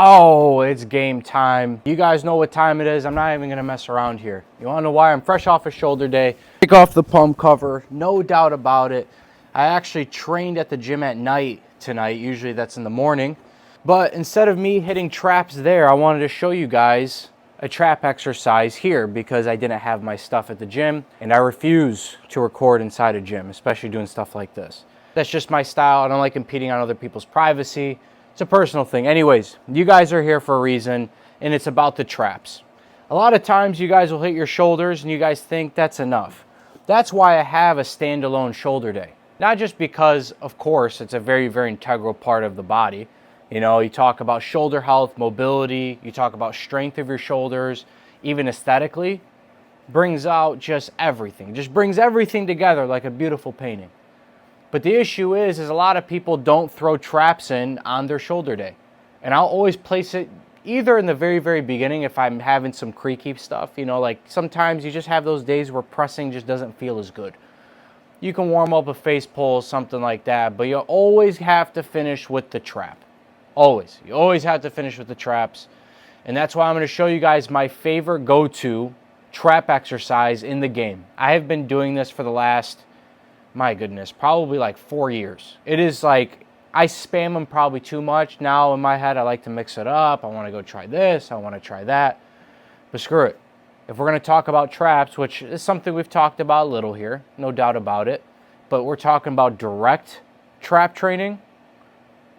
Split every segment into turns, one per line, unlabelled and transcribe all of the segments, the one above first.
Oh, it's game time. You guys know what time it is. I'm not even gonna mess around here. You wanna know why? I'm fresh off a shoulder day. Take off the pump cover, no doubt about it. I actually trained at the gym at night tonight. Usually that's in the morning. But instead of me hitting traps there, I wanted to show you guys a trap exercise here because I didn't have my stuff at the gym and I refuse to record inside a gym, especially doing stuff like this. That's just my style. I don't like impeding on other people's privacy. It's a personal thing. Anyways, you guys are here for a reason, and it's about the traps. A lot of times you guys will hit your shoulders and you guys think that's enough. That's why I have a standalone shoulder day. Not just because, of course, it's a very, very integral part of the body. You know, you talk about shoulder health, mobility, you talk about strength of your shoulders, even aesthetically, brings out just everything. Just brings everything together like a beautiful painting. But the issue is a lot of people don't throw traps in on their shoulder day. And I'll always place it either in the very, very beginning if I'm having some creaky stuff. You know, like sometimes you just have those days where pressing just doesn't feel as good. You can warm up a face pull, something like that, but you always have to finish with the trap. Always. You always have to finish with the traps. And that's why I'm going to show you guys my favorite go-to trap exercise in the game. I have been doing this for the last, my goodness, probably like 4 years. It is like, I spam them probably too much. Now in my head, I like to mix it up. I want to go try this. I want to try that. But screw it. If we're going to talk about traps, which is something we've talked about a little here, no doubt about it, but we're talking about direct trap training,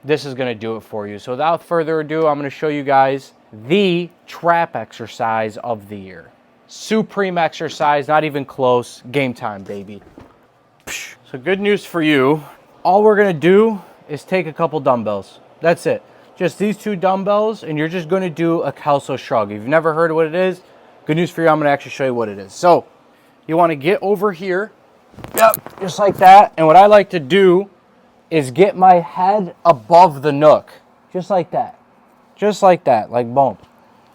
this is going to do it for you. So without further ado, I'm going to show you guys the trap exercise of the year. Supreme exercise, not even close. Game time, baby. So good news for you. All we're going to do is take a couple dumbbells. That's it. Just these two dumbbells, and you're just going to do a Kelso shrug. If you've never heard of what it is, good news for you, I'm going to actually show you what it is. So you want to get over here. Yep, just like that. And what I like to do is get my head above the nook. Just like that. Just like that, like boom.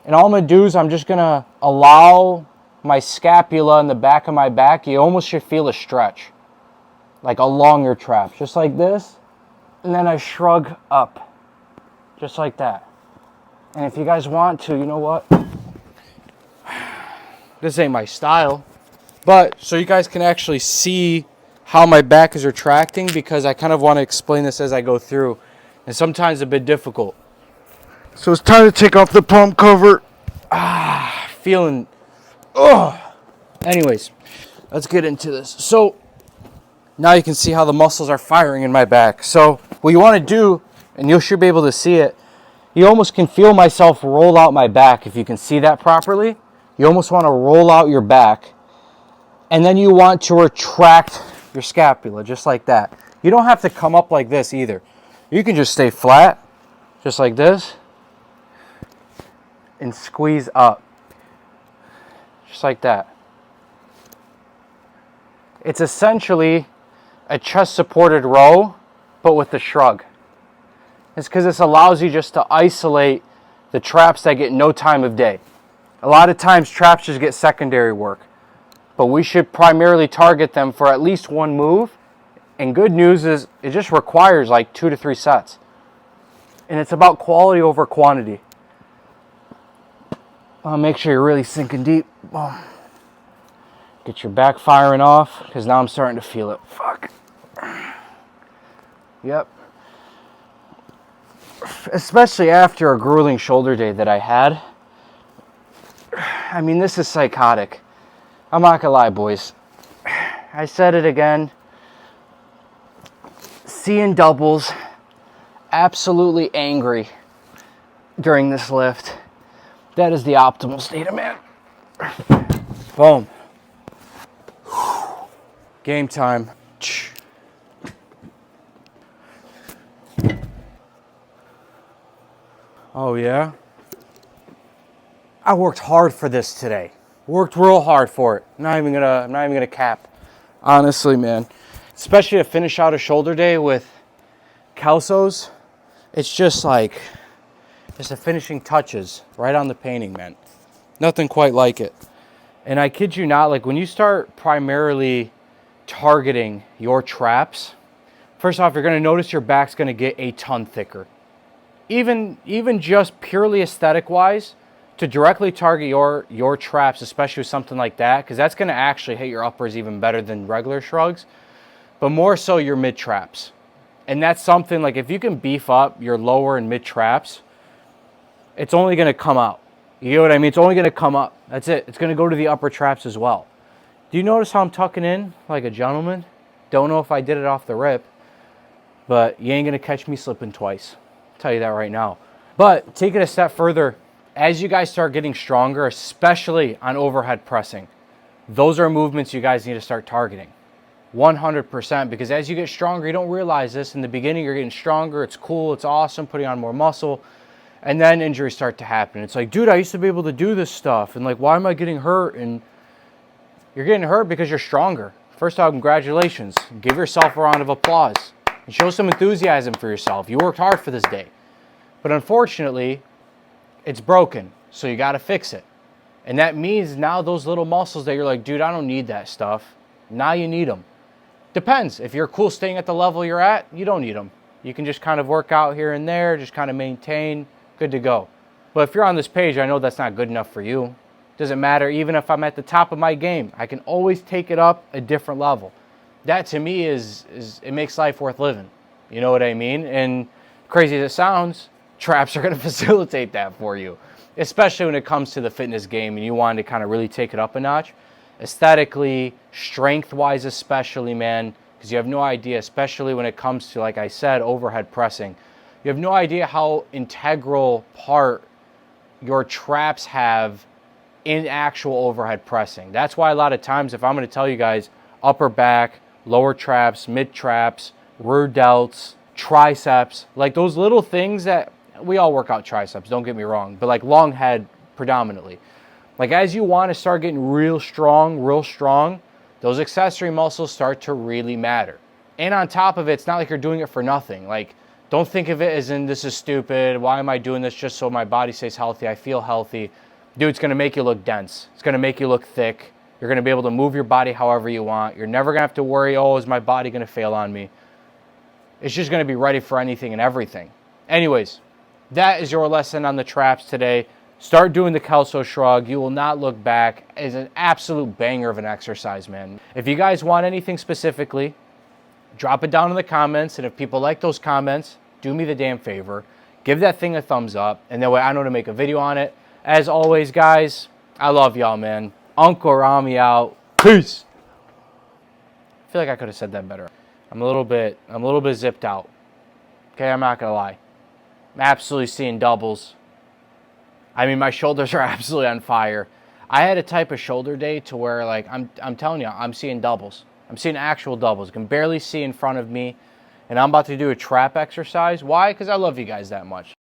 And all I'm going to do is I'm just going to allow my scapula in the back of my back. You almost should feel a stretch, like along your traps, just like this. And then I shrug up, just like that. And if you guys want to, you know what? This ain't my style. But so you guys can actually see how my back is retracting, because I kind of want to explain this as I go through. And sometimes a bit difficult. So it's time to take off the pump cover. Feeling, Anyways, let's get into this. So now you can see how the muscles are firing in my back. So what you want to do, and you should be able to see it, you almost can feel myself roll out my back. If you can see that properly, you almost want to roll out your back. And then you want to retract your scapula, just like that. You don't have to come up like this either. You can just stay flat, just like this, and squeeze up, just like that. It's essentially a chest-supported row, but with the shrug. It's because this allows you just to isolate the traps that get no time of day. A lot of times traps just get secondary work, but we should primarily target them for at least one move. And good news is it just requires like 2 to 3 sets. And it's about quality over quantity. Make sure you're really sinking deep. Get your back firing off, because now I'm starting to feel it. Fuck. Yep. Especially after a grueling shoulder day that I had. I mean, this is psychotic. I'm not gonna lie, boys. I said it again. Seeing doubles, absolutely angry during this lift. That is the optimal state of man. Boom. Game time. Oh yeah? I worked hard for this today. Worked real hard for it. I'm not even gonna cap. Honestly, man. Especially to finish out a shoulder day with Kelsos, it's just like, just the finishing touches right on the painting, man. Nothing quite like it. And I kid you not, like when you start primarily targeting your traps, first off, you're gonna notice your back's gonna get a ton thicker. even just purely aesthetic wise, to directly target your traps, especially with something like that, because that's going to actually hit your uppers even better than regular shrugs, but more so your mid traps. And that's something like if you can beef up your lower and mid traps, it's only going to come out. You know what I mean? It's only going to come up. That's it. It's going to go to the upper traps as well. Do you notice how I'm tucking in like a gentleman? Don't know if I did it off the rip, but you ain't going to catch me slipping twice. I'll tell you that right now. But take it a step further. As you guys start getting stronger, especially on overhead pressing, those are movements you guys need to start targeting. 100%, because as you get stronger, you don't realize this. In the beginning, you're getting stronger. It's cool. It's awesome, putting on more muscle. And then injuries start to happen. It's like, dude, I used to be able to do this stuff. And like, why am I getting hurt? And you're getting hurt because you're stronger. First off, congratulations. Give yourself a round of applause. And show some enthusiasm for yourself. You worked hard for this day. But unfortunately, it's broken. So you got to fix it. And that means now those little muscles that you're like, dude, I don't need that stuff. Now you need them. Depends. If you're cool staying at the level you're at, you don't need them. You can just kind of work out here and there, just kind of maintain, good to go. But if you're on this page, I know that's not good enough for you. Doesn't matter. Even if I'm at the top of my game, I can always take it up a different level. That to me is it makes life worth living. You know what I mean? And crazy as it sounds, traps are going to facilitate that for you, especially when it comes to the fitness game and you want to kind of really take it up a notch. Aesthetically, strength-wise especially, man, because you have no idea, especially when it comes to, like I said, overhead pressing. You have no idea how integral part your traps have in actual overhead pressing. That's why a lot of times, if I'm going to tell you guys, upper back, lower traps, mid traps, rear delts, triceps, like those little things that we all work out triceps, don't get me wrong, but like long head predominantly. Like as you want to start getting real strong, those accessory muscles start to really matter. And on top of it, it's not like you're doing it for nothing. Like, don't think of it as in, this is stupid. Why am I doing this just so my body stays healthy? I feel healthy. Dude, it's going to make you look dense. It's going to make you look thick. You're going to be able to move your body however you want. You're never going to have to worry, oh, is my body going to fail on me? It's just going to be ready for anything and everything. Anyways, that is your lesson on the traps today. Start doing the Kelso shrug. You will not look back. It's an absolute banger of an exercise, man. If you guys want anything specifically, drop it down in the comments. And if people like those comments, do me the damn favor. Give that thing a thumbs up. And that way I know to make a video on it. As always, guys, I love y'all, man. Uncle Rami out. Peace. I feel like I could have said that better. I'm a little bit zipped out. Okay, I'm not going to lie. I'm absolutely seeing doubles. I mean, my shoulders are absolutely on fire. I had a type of shoulder day to where, like, I'm telling you, I'm seeing doubles. I'm seeing actual doubles. I can barely see in front of me. And I'm about to do a trap exercise. Why? Because I love you guys that much.